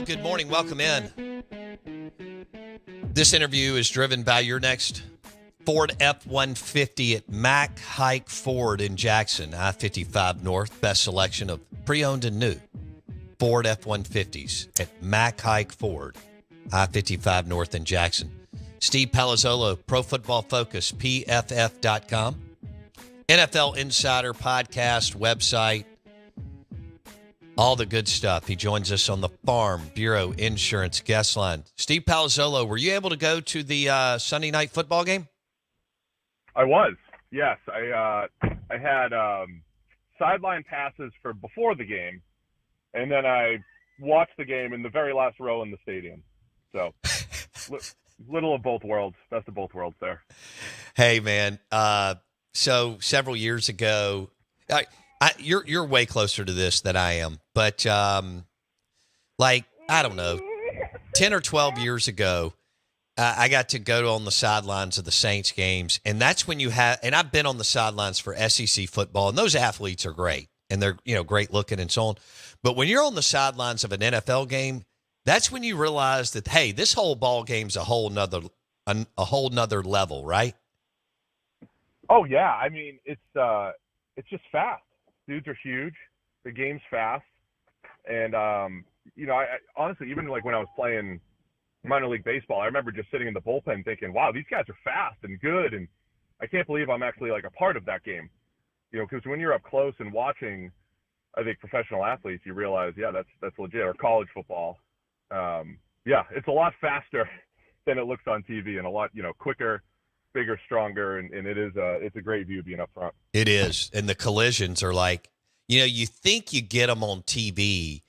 Good morning. Welcome in. This interview is driven by your next Ford F-150 at Mack Hike Ford in Jackson, I-55 North. Best selection of pre-owned and new Ford F-150s at Mack Hike Ford, I-55 North in Jackson. Steve Palazzolo, Pro Football Focus, PFF.com. NFL Insider podcast, website, all the good stuff. He joins us on the Farm Bureau Insurance guest line. Steve Palazzolo, were you able to go to the Sunday night football game? I was, yes. I had sideline passes for before the game, and then I watched the game in the very last row in the stadium. So, little of both worlds, best of both worlds there. Hey, man. So several years ago, you're way closer to this than I am, but I don't know, 10 or 12 years ago, I got to go on the sidelines of the Saints games, and that's when you have, and I've been on the sidelines for SEC football, and those athletes are great, and they're great looking and so on. But when you're on the sidelines of an NFL game, that's when you realize that, hey, this whole ball game's a whole nother level, right? Oh yeah, I mean it's just fast. Dudes are huge. The game's fast, and I honestly, even like when I was playing minor league baseball, I remember just sitting in the bullpen thinking, wow, these guys are fast and good, and I can't believe I'm actually like a part of that game. Because when you're up close and watching, I think, professional athletes, you realize, yeah, that's legit. Or college football, it's a lot faster than it looks on TV, and a lot quicker, bigger, stronger, and it's a great view being up front. It is, and the collisions are like, you think you get them on TV,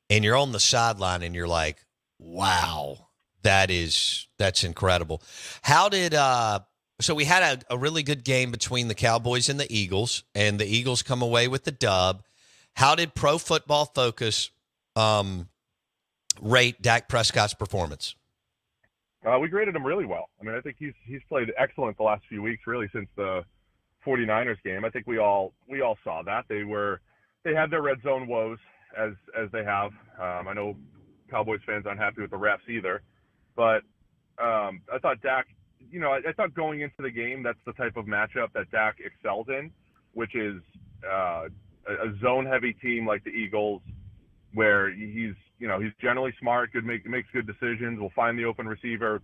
and you're on the sideline, and you're like, wow. That's incredible. How did so we had a really good game between the Cowboys and the Eagles, and the Eagles come away with the dub. How did Pro Football Focus rate Dak Prescott's performance? We graded him really well. I mean, I think he's played excellent the last few weeks, really since the 49ers game. I think we all saw that. They had their red zone woes as they have. I know Cowboys fans aren't happy with the refs either. But I thought Dak, I thought going into the game, that's the type of matchup that Dak excels in, which is a zone-heavy team like the Eagles, where he's generally smart, makes good decisions, will find the open receiver.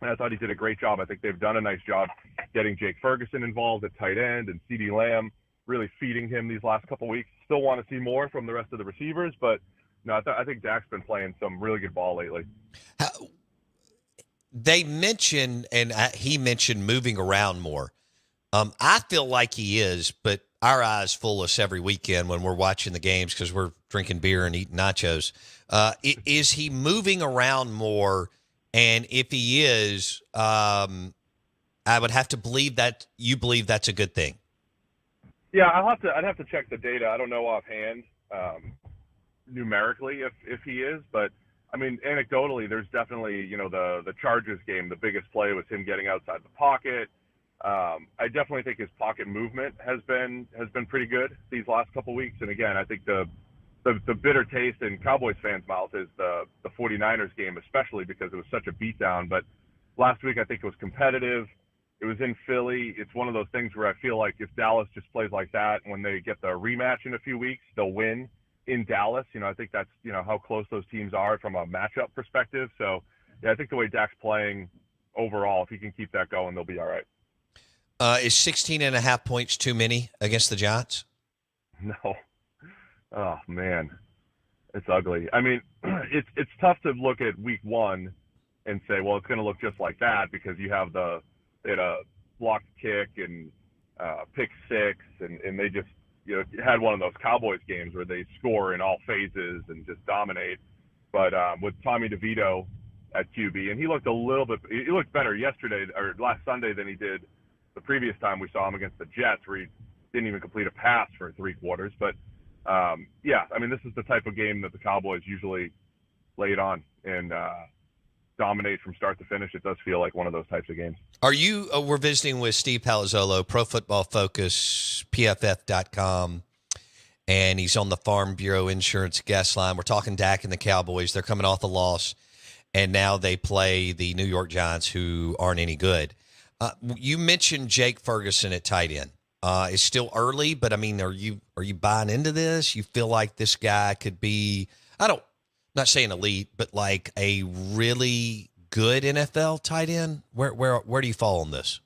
And I thought he did a great job. I think they've done a nice job getting Jake Ferguson involved at tight end, and CeeDee Lamb really feeding him these last couple weeks. Still want to see more from the rest of the receivers, but no, I think Dak's been playing some really good ball lately. They mentioned, and he mentioned, moving around more. I feel like he is, but our eyes fool us every weekend when we're watching the games because we're drinking beer and eating nachos. Is he moving around more? And if he is, I would have to believe that you believe that's a good thing. Yeah, I'd have to check the data. I don't know offhand numerically if he is, but I mean, anecdotally, there's definitely, the Chargers game, the biggest play was him getting outside the pocket. I definitely think his pocket movement has been pretty good these last couple weeks. And again, I think the bitter taste in Cowboys fans' mouth is the 49ers game, especially because it was such a beatdown. But last week, I think it was competitive. It was in Philly. It's one of those things where I feel like if Dallas just plays like that, when they get the rematch in a few weeks, they'll win in Dallas. I think that's, how close those teams are from a matchup perspective. So, yeah, I think the way Dak's playing overall, if he can keep that going, they'll be all right. Is 16.5 points too many against the Giants? No. Oh, man. It's ugly. I mean, it's tough to look at week one and say, well, it's going to look just like that because you have they had a blocked kick and pick six, and they just, had one of those Cowboys games where they score in all phases and just dominate. But with Tommy DeVito at QB, and he looked better yesterday or last Sunday than he did the previous time we saw him against the Jets, where he didn't even complete a pass for 3 quarters. But this is the type of game that the Cowboys usually lay it on. And dominate from start to finish. It does feel like one of those types of games. We're visiting with Steve Palazzolo, Pro Football Focus, PFF.com, and he's on the Farm Bureau Insurance guest line. We're talking Dak and the Cowboys. They're coming off the loss, and now they play the New York Giants, who aren't any good. You mentioned Jake Ferguson at tight end. It's still early, but I mean, are you buying into this? You feel like this guy could be, not saying elite, but like a really good NFL tight end? Where do you fall on this?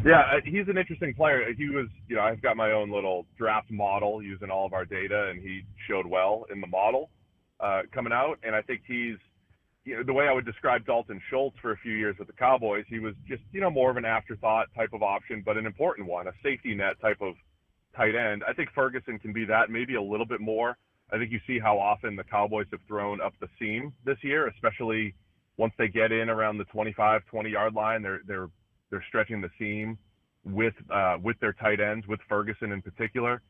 Yeah, he's an interesting player. He was, I've got my own little draft model using all of our data, and he showed well in the model coming out. And I think he's, the way I would describe Dalton Schultz for a few years with the Cowboys, he was just, more of an afterthought type of option, but an important one, a safety net type of tight end. I think Ferguson can be that, maybe a little bit more. I think you see how often the Cowboys have thrown up the seam this year, especially once they get in around the 25, 20-yard line. They're stretching the seam with their tight ends, with Ferguson in particular.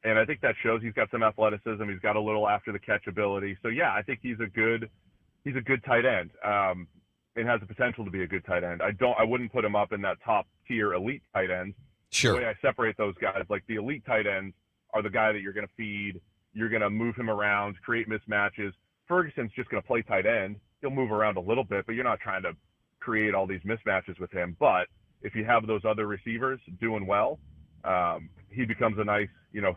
And I think that shows he's got some athleticism. He's got a little after the catch ability. So yeah, I think he's a good tight end. And has the potential to be a good tight end. I wouldn't put him up in that top tier elite tight end. Sure. The way I separate those guys, like the elite tight ends are the guy that you're going to feed. You're going to move him around, create mismatches. Ferguson's just going to play tight end. He'll move around a little bit, but you're not trying to create all these mismatches with him. But if you have those other receivers doing well, he becomes a nice,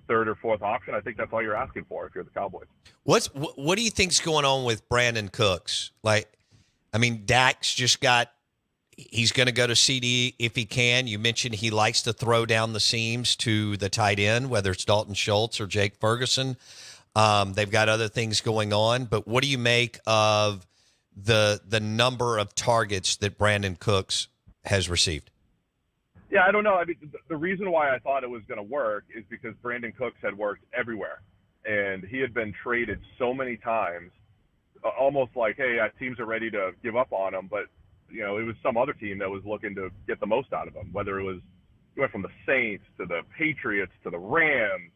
third or fourth option. I think that's all you're asking for if you're the Cowboys. What do you think's going on with Brandon Cooks? Dak's just he's going to go to CD if he can. You mentioned he likes to throw down the seams to the tight end, whether it's Dalton Schultz or Jake Ferguson. They've got other things going on, but what do you make of the number of targets that Brandon Cooks has received? Yeah, I don't know. The reason why I thought it was going to work is because Brandon Cooks had worked everywhere, and he had been traded so many times, almost like, hey, teams are ready to give up on him, but it was some other team that was looking to get the most out of him, whether he went from the Saints to the Patriots to the Rams.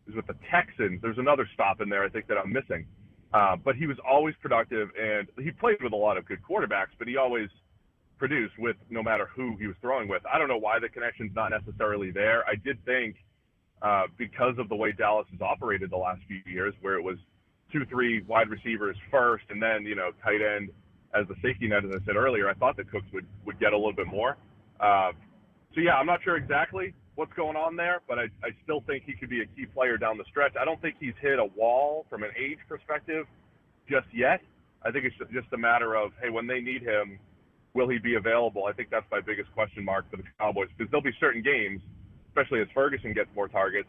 He was with the Texans. There's another stop in there I think that I'm missing. But he was always productive, and he played with a lot of good quarterbacks, but he always produced with no matter who he was throwing with. I don't know why the connection's not necessarily there. I did think because of the way Dallas has operated the last few years, where it was 2-3 wide receivers first and then, tight end as the safety net, as I said earlier, I thought that Cooks would get a little bit more. So, yeah, I'm not sure exactly what's going on there, but I still think he could be a key player down the stretch. I don't think he's hit a wall from an age perspective just yet. I think it's just a matter of, hey, when they need him, will he be available? I think that's my biggest question mark for the Cowboys, because there'll be certain games, especially as Ferguson gets more targets,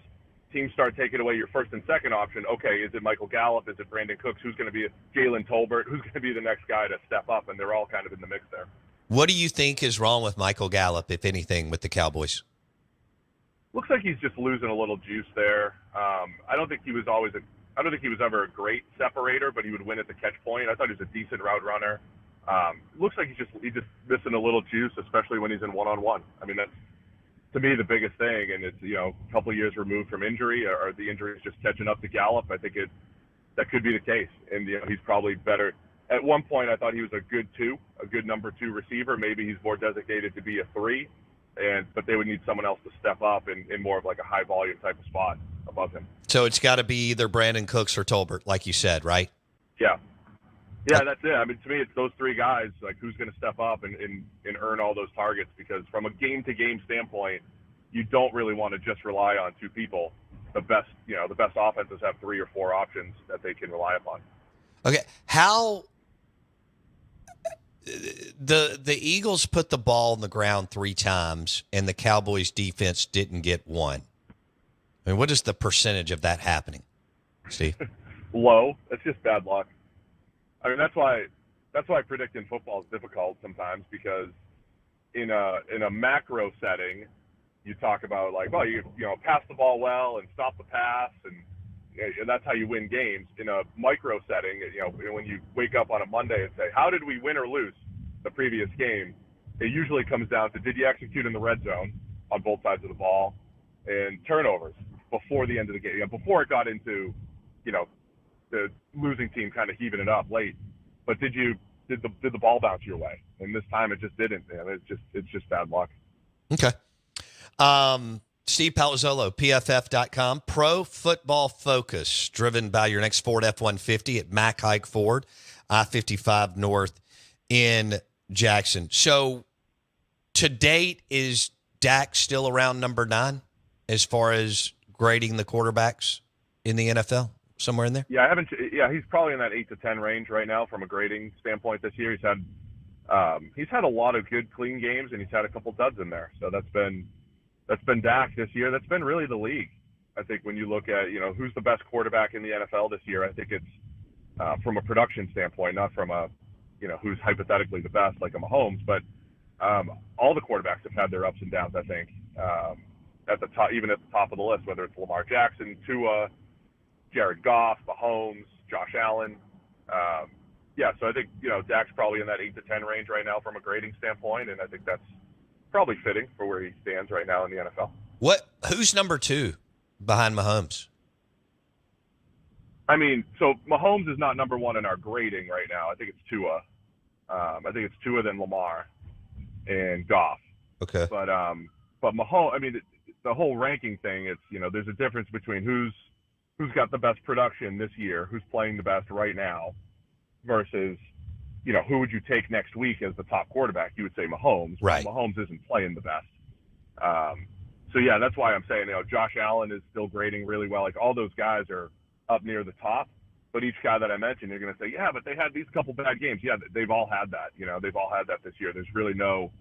teams start taking away your first and second option. Okay, is it Michael Gallup? Is it Brandon Cooks? Who's going to be Jalen Tolbert? Who's going to be the next guy to step up? And they're all kind of in the mix there. What do you think is wrong with Michael Gallup, if anything, with the Cowboys? Looks like he's just losing a little juice there. I don't think he was ever a great separator, but he would win at the catch point. I thought he was a decent route runner. Looks like he's just missing a little juice, especially when he's in one-on-one. That's, to me, the biggest thing, and it's, a couple of years removed from injury, or the injury is just catching up to Gallup. I think that could be the case, and he's probably better. At one point, I thought he was a good number 2 receiver. Maybe he's more designated to be a 3, but they would need someone else to step up in more of like a high volume type of spot above him. So it's got to be either Brandon Cooks or Tolbert, like you said, right? Yeah. Yeah, that's it. To me, it's those 3 guys, like who's going to step up and earn all those targets, because from a game-to-game standpoint, you don't really want to just rely on 2 people. The best offenses have 3 or 4 options that they can rely upon. Okay. How the Eagles put the ball on the ground 3 times and the Cowboys defense didn't get 1. What is the percentage of that happening, Steve? Low. That's just bad luck. That's why predicting football is difficult sometimes, because in a macro setting, you talk about like, well, you pass the ball well and stop the pass, and that's how you win games. In a micro setting, when you wake up on a Monday and say, how did we win or lose the previous game? It usually comes down to, did you execute in the red zone on both sides of the ball, and turnovers before the end of the game, before it got into, the losing team kind of heaving it up late. But did you did the ball bounce your way? And this time it just didn't. Man. It's just bad luck. Okay. Steve Palazzolo, PFF.com. Pro Football Focus, driven by your next Ford F-150 at Mack Hike Ford, I-55 North in Jackson. So to date, is Dak still around number 9 as far as grading the quarterbacks in the NFL? Somewhere in there? Yeah, he's probably in that 8 to 10 range right now from a grading standpoint this year. He's had a lot of good, clean games, and he's had a couple duds in there. So that's been Dak this year. That's been really the league. I think when you look at, who's the best quarterback in the NFL this year, I think it's from a production standpoint, not from a, who's hypothetically the best, like a Mahomes. But all the quarterbacks have had their ups and downs, I think, at the top, even at the top of the list, whether it's Lamar Jackson, Tua, Jared Goff, Mahomes, Josh Allen. So I think, Dak's probably in that 8 to 10 range right now from a grading standpoint, and I think that's probably fitting for where he stands right now in the NFL. Who's number 2 behind Mahomes? I mean, so Mahomes is not number 1 in our grading right now. I think it's Tua. I think it's Tua, then Lamar and Goff. Okay. But Mahomes, I mean, the whole ranking thing, it's, there's a difference between who's got the best production this year, who's playing the best right now, versus, who would you take next week as the top quarterback? You would say Mahomes. Right. Mahomes isn't playing the best. That's why I'm saying, Josh Allen is still grading really well. Like, all those guys are up near the top. But each guy that I mentioned, you're going to say, yeah, but they had these couple bad games. Yeah, they've all had that. They've all had that this year. There's really no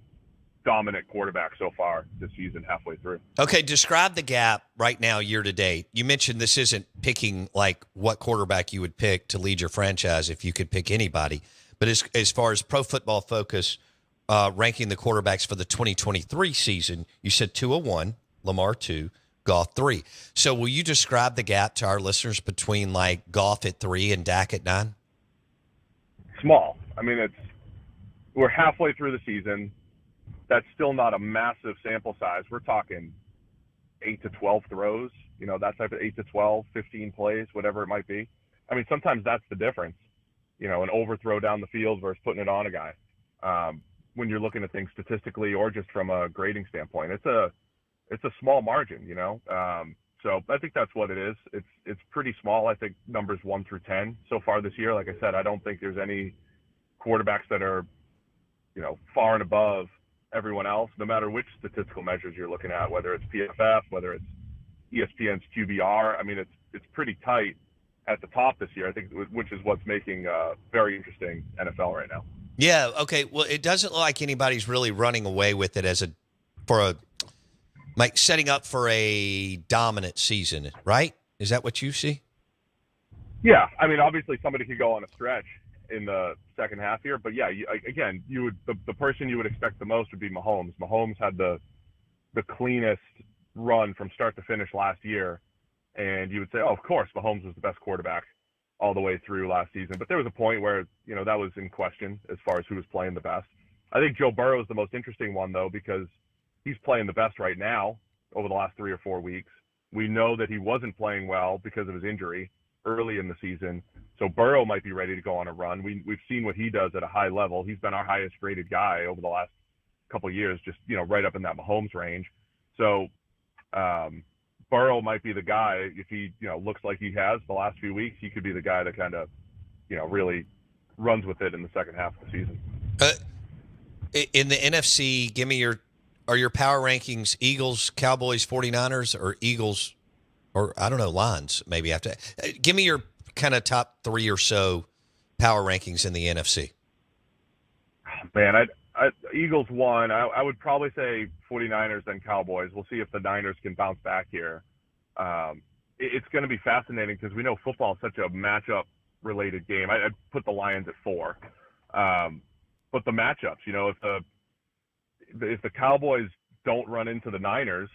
dominant quarterback so far this season halfway through. Okay, describe the gap right now year to date. You mentioned this isn't picking like what quarterback you would pick to lead your franchise if you could pick anybody. But as far as Pro Football Focus ranking the quarterbacks for the 2023 season, you said Tua 1, Lamar 2, Goff 3. So will you describe the gap to our listeners between like Goff at 3 and Dak at 9? Small. I mean, we're halfway through the season. That's still not a massive sample size. We're talking 8 to 12 throws, that type of 8 to 12, 15 plays, whatever it might be. I mean, sometimes that's the difference, an overthrow down the field versus putting it on a guy. When you're looking at things statistically or just from a grading standpoint, it's a small margin, So I think that's what it is. It's pretty small. I think numbers 1 through 10 so far this year. Like I said, I don't think there's any quarterbacks that are, far and above everyone else, no matter which statistical measures you're looking at, whether it's PFF, whether it's ESPN's QBR. I mean, it's pretty tight at the top this year, I think, which is what's making a very interesting NFL right now. Yeah. Okay. Well, it doesn't look like anybody's really running away with it setting up for a dominant season, right? Is that what you see? Yeah. I mean, obviously somebody could go on a stretch in the second half here, but yeah, the person you would expect the most would be Mahomes. Mahomes had the cleanest run from start to finish last year, and you would say, oh, of course, Mahomes was the best quarterback all the way through last season. But there was a point where, that was in question as far as who was playing the best. I think Joe Burrow is the most interesting one, though, because he's playing the best right now over the last 3 or 4 weeks. We know that he wasn't playing well because of his injury early in the season. So Burrow might be ready to go on a run. We've seen what he does at a high level. He's been our highest graded guy over the last couple of years, just, right up in that Mahomes range. So Burrow might be the guy, if he, looks like he has the last few weeks, he could be the guy that kind of, really runs with it in the second half of the season. In the NFC, are your power rankings Eagles, Cowboys, 49ers, or Eagles, or I don't know, Lions maybe after? Give me your kind of top 3 or so power rankings in the NFC. Man, Eagles 1. I would probably say 49ers, then Cowboys. We'll see if the Niners can bounce back here. It's going to be fascinating because we know football is such a matchup-related game. I'd put the Lions at 4. But the matchups, if the Cowboys don't run into the Niners,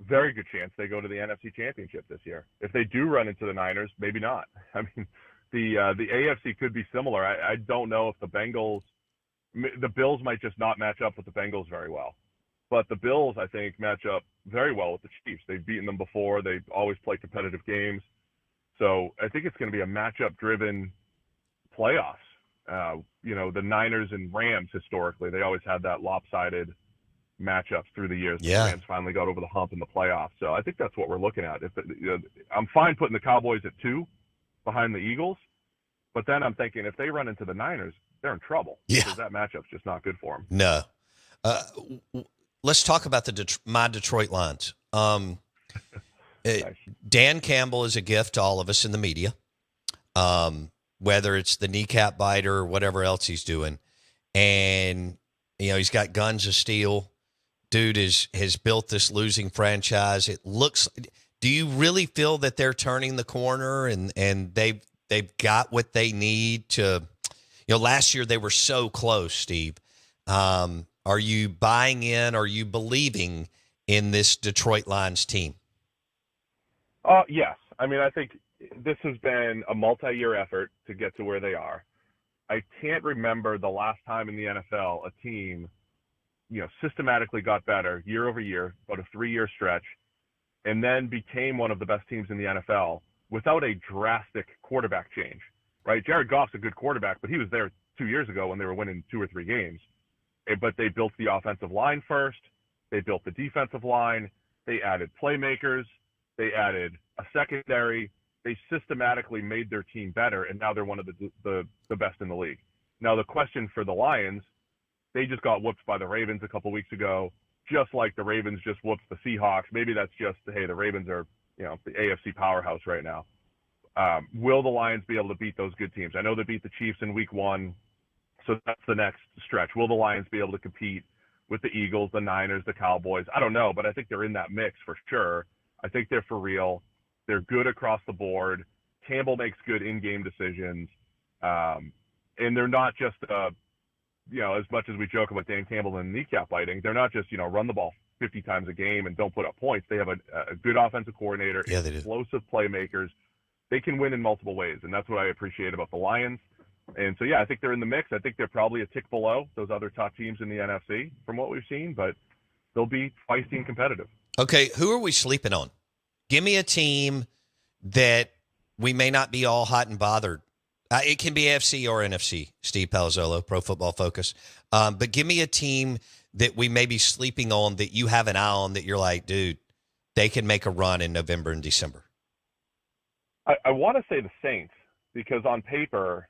very good chance they go to the NFC Championship this year. If they do run into the Niners, maybe not. I mean, the AFC could be similar. I don't know if the Bills might just not match up with the Bengals very well. But the Bills, I think, match up very well with the Chiefs. They've beaten them before. They always play competitive games. So I think it's going to be a matchup-driven playoffs. The Niners and Rams historically, they always had that lopsided matchups through the years. Yeah. The Rams finally got over the hump in the playoffs. So I think that's what we're looking at. I'm fine putting the Cowboys at 2 behind the Eagles, but then I'm thinking if they run into the Niners, they're in trouble. Yeah. Because that matchup's just not good for them. No. Let's talk about my Detroit Lions. Nice. Dan Campbell is a gift to all of us in the media, whether it's the kneecap biter or whatever else he's doing. And, he's got guns of steel. Dude has built this losing franchise. Do you really feel that they're turning the corner and they've got what they need to, last year they were so close, Steve. Are you buying in? Are you believing in this Detroit Lions team? Yes. I mean, I think this has been a multi-year effort to get to where they are. I can't remember the last time in the NFL a team, systematically got better year over year, about a 3-year stretch, and then became one of the best teams in the NFL without a drastic quarterback change, right? Jared Goff's a good quarterback, but he was there 2 years ago when they were winning 2 or 3 games. But they built the offensive line first. They built the defensive line. They added playmakers. They added a secondary. They systematically made their team better, and now they're one of the best in the league. Now, the question for the Lions, they just got whooped by the Ravens a couple weeks ago, just like the Ravens just whooped the Seahawks. Maybe that's just, hey, the Ravens are, the AFC powerhouse right now. Will the Lions be able to beat those good teams? I know they beat the Chiefs in week 1, so that's the next stretch. Will the Lions be able to compete with the Eagles, the Niners, the Cowboys? I don't know, but I think they're in that mix for sure. I think they're for real. They're good across the board. Campbell makes good in-game decisions. And they're not just, as much as we joke about Dan Campbell and kneecap biting, they're not just, run the ball 50 times a game and don't put up points. They have a good offensive coordinator, yeah, they do. Explosive playmakers. They can win in multiple ways, and that's what I appreciate about the Lions. And so, I think they're in the mix. I think they're probably a tick below those other top teams in the NFC from what we've seen, but they'll be feisty and competitive. Okay, who are we sleeping on? Give me a team that we may not be all hot and bothered. It can be AFC or NFC, Steve Palazzolo, Pro Football Focus. But give me a team that we may be sleeping on that you have an eye on that you're like, dude, they can make a run in November and December. I want to say the Saints because on paper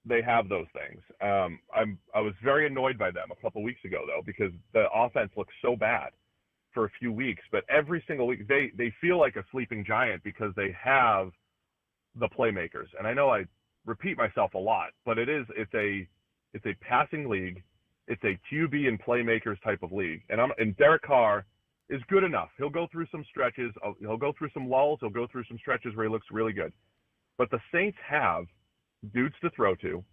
they have those things. I was very annoyed by them a couple weeks ago, though, because the offense looked so bad for a few weeks. But every single week they feel like a sleeping giant because they have the playmakers. And I know I repeat myself a lot, but it's a passing league. It's a QB and playmakers type of league. And Derek Carr is good enough. He'll go through some stretches. He'll go through some lulls. He'll go through some stretches where he looks really good. But the Saints have dudes to throw to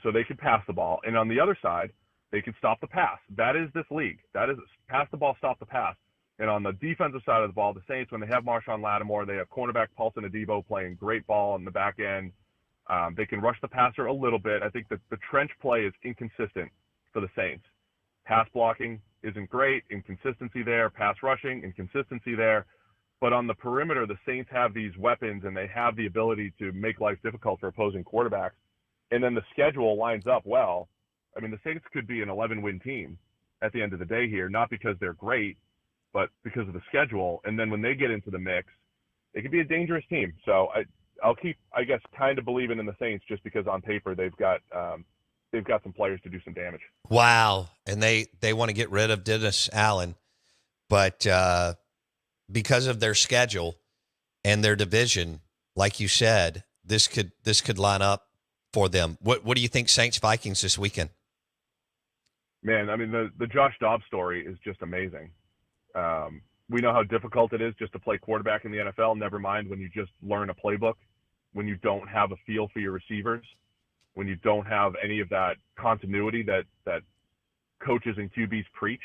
so they can pass the ball. And on the other side, they can stop the pass. That is this league. That is pass the ball, stop the pass. And on the defensive side of the ball, the Saints, when they have Marshawn Lattimore, they have cornerback Paulson Adebo playing great ball in the back end. They can rush the passer a little bit. I think that the trench play is inconsistent for the Saints. Pass blocking isn't great. Inconsistency there. Pass rushing, inconsistency there. But on the perimeter, the Saints have these weapons, and they have the ability to make life difficult for opposing quarterbacks. And then the schedule lines up well. I mean, the Saints could be an 11-win team at the end of the day here, not because they're great, but because of the schedule. And then when they get into the mix, it could be a dangerous team. So I'll keep, I guess, kind of believing in the Saints just because on paper they've got some players to do some damage. Wow. And they want to get rid of Dennis Allen, but because of their schedule and their division, like you said, this could line up for them. What do you think Saints Vikings this weekend? Man, I mean, the Josh Dobbs story is just amazing. We know how difficult it is just to play quarterback in the NFL, never mind when you just learn a playbook, when you don't have a feel for your receivers, when you don't have any of that continuity that coaches and QBs preach.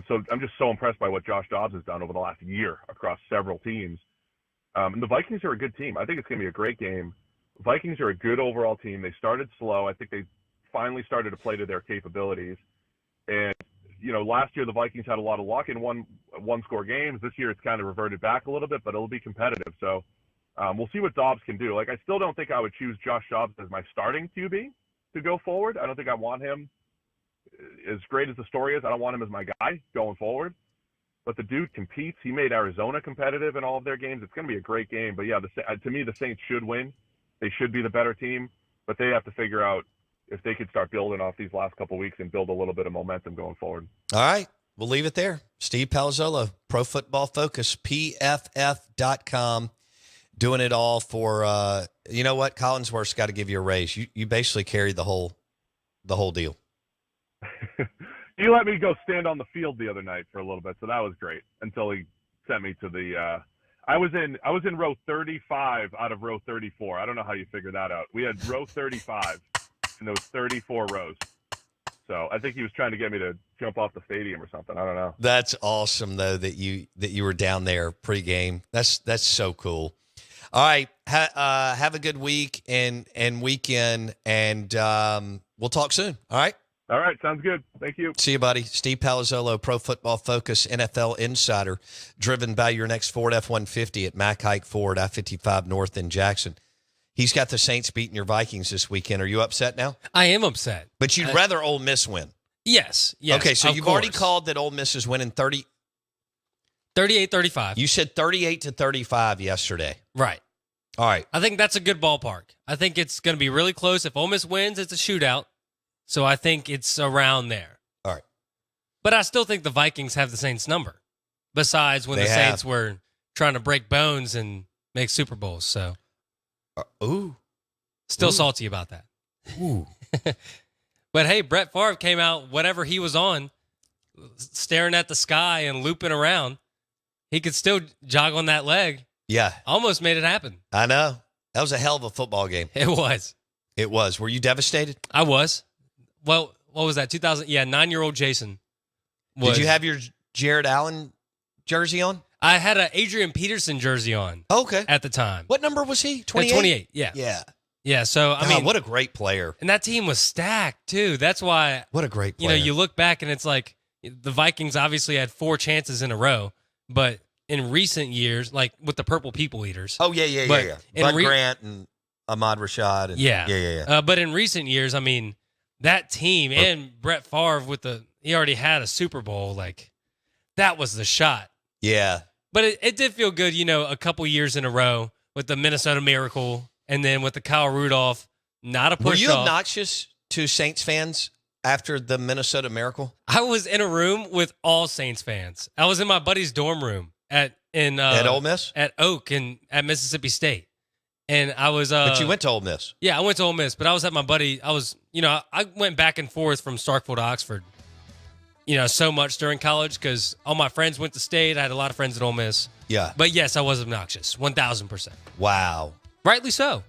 So I'm just so impressed by what Josh Dobbs has done over the last year across several teams. And the Vikings are a good team. I think it's going to be a great game. Vikings are a good overall team. They started slow. I think they finally started to play to their capabilities. And, last year the Vikings had a lot of luck in one-score games. This year it's kind of reverted back a little bit, but it'll be competitive. So we'll see what Dobbs can do. Like, I still don't think I would choose Josh Dobbs as my starting QB, to go forward. I don't think I want him, as great as the story is, I don't want him as my guy going forward. But the dude competes. He made Arizona competitive in all of their games. It's going to be a great game. But, yeah, to me, the Saints should win. They should be the better team. But they have to figure out if they could start building off these last couple of weeks and build a little bit of momentum going forward. All right. We'll leave it there. Steve Palazzolo, Pro Football Focus, PFF.com, doing it all for, you know what? Collinsworth's got to give you a raise. You basically carried the whole deal. He let me go stand on the field the other night for a little bit, so that was great. Until he sent me to the. I was in row 35 out of row 34. I don't know how you figure that out. We had row 35, and there was 34 rows. So I think he was trying to get me to jump off the stadium or something. I don't know. That's awesome though that you were down there pregame. That's so cool. All right, have a good week and weekend, and we'll talk soon. All right. All right, sounds good. Thank you. See you, buddy. Steve Palazzolo, Pro Football Focus, NFL Insider, driven by your next Ford F-150 at Mack Hike Ford, I-55 North in Jackson. He's got the Saints beating your Vikings this weekend. Are you upset now? I am upset. But you'd rather Ole Miss win? Yes. Okay, so you've already called that Ole Miss is winning 38-35. You said 38-35 yesterday. Right. All right. I think that's a good ballpark. I think it's going to be really close. If Ole Miss wins, it's a shootout. So I think it's around there. All right. But I still think the Vikings have the Saints number, besides when Saints were trying to break bones and make Super Bowls. So, still salty about that. Ooh. But, hey, Brett Favre came out, whatever he was on, staring at the sky and looping around. He could still jog on that leg. Yeah. Almost made it happen. I know. That was a hell of a football game. It was. It was. Were you devastated? I was. Well, what was that? 2000? Yeah, 9-year-old Jason. Did you have your Jared Allen jersey on? I had an Adrian Peterson jersey on. Okay. At the time. What number was he? 28? 28, yeah. Yeah. Yeah, so, I mean. What a great player. And that team was stacked, too. That's why. What a great player. You look back and it's like the Vikings obviously had 4 chances in a row, but in recent years, like with the Purple People Eaters. Oh, yeah. Bud Grant and Ahmad Rashad. And, yeah. But in recent years, I mean, that team and Brett Favre he already had a Super Bowl. Like, that was the shot. Yeah. But it did feel good, a couple years in a row with the Minnesota Miracle and then with the Kyle Rudolph, not a push-off. Were you obnoxious to Saints fans after the Minnesota Miracle? I was in a room with all Saints fans. I was in my buddy's dorm room at Ole Miss? At Oak at Mississippi State. And I was but you went to Ole Miss. Yeah, I went to Ole Miss, but I was at my buddy. I was, I went back and forth from Starkville to Oxford, so much during college because all my friends went to State. I had a lot of friends at Ole Miss. Yeah. But yes, I was obnoxious, 1,000%. Wow. Rightly so.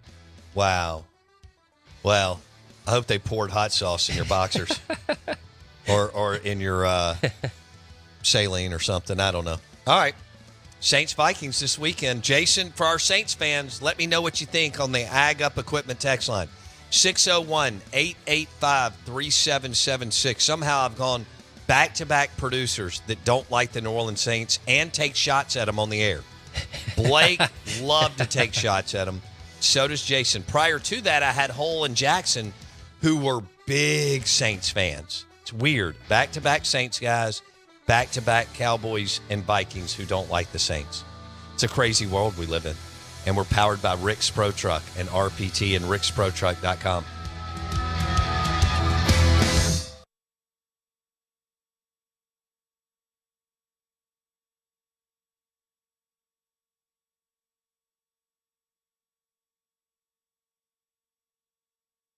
Wow. Well, I hope they poured hot sauce in your boxers or in your saline or something. I don't know. All right. Saints Vikings this weekend. Jason, for our Saints fans, let me know what you think on the Ag Up Equipment text line. 601-885-3776. Somehow I've gone back-to-back producers that don't like the New Orleans Saints and take shots at them on the air. Blake loved to take shots at them. So does Jason. Prior to that, I had Hole and Jackson, who were big Saints fans. It's weird. Back-to-back Saints guys. Back-to-back Cowboys and Vikings who don't like the Saints. It's a crazy world we live in. And we're powered by Rick's Pro Truck and RPT and ricksprotruck.com.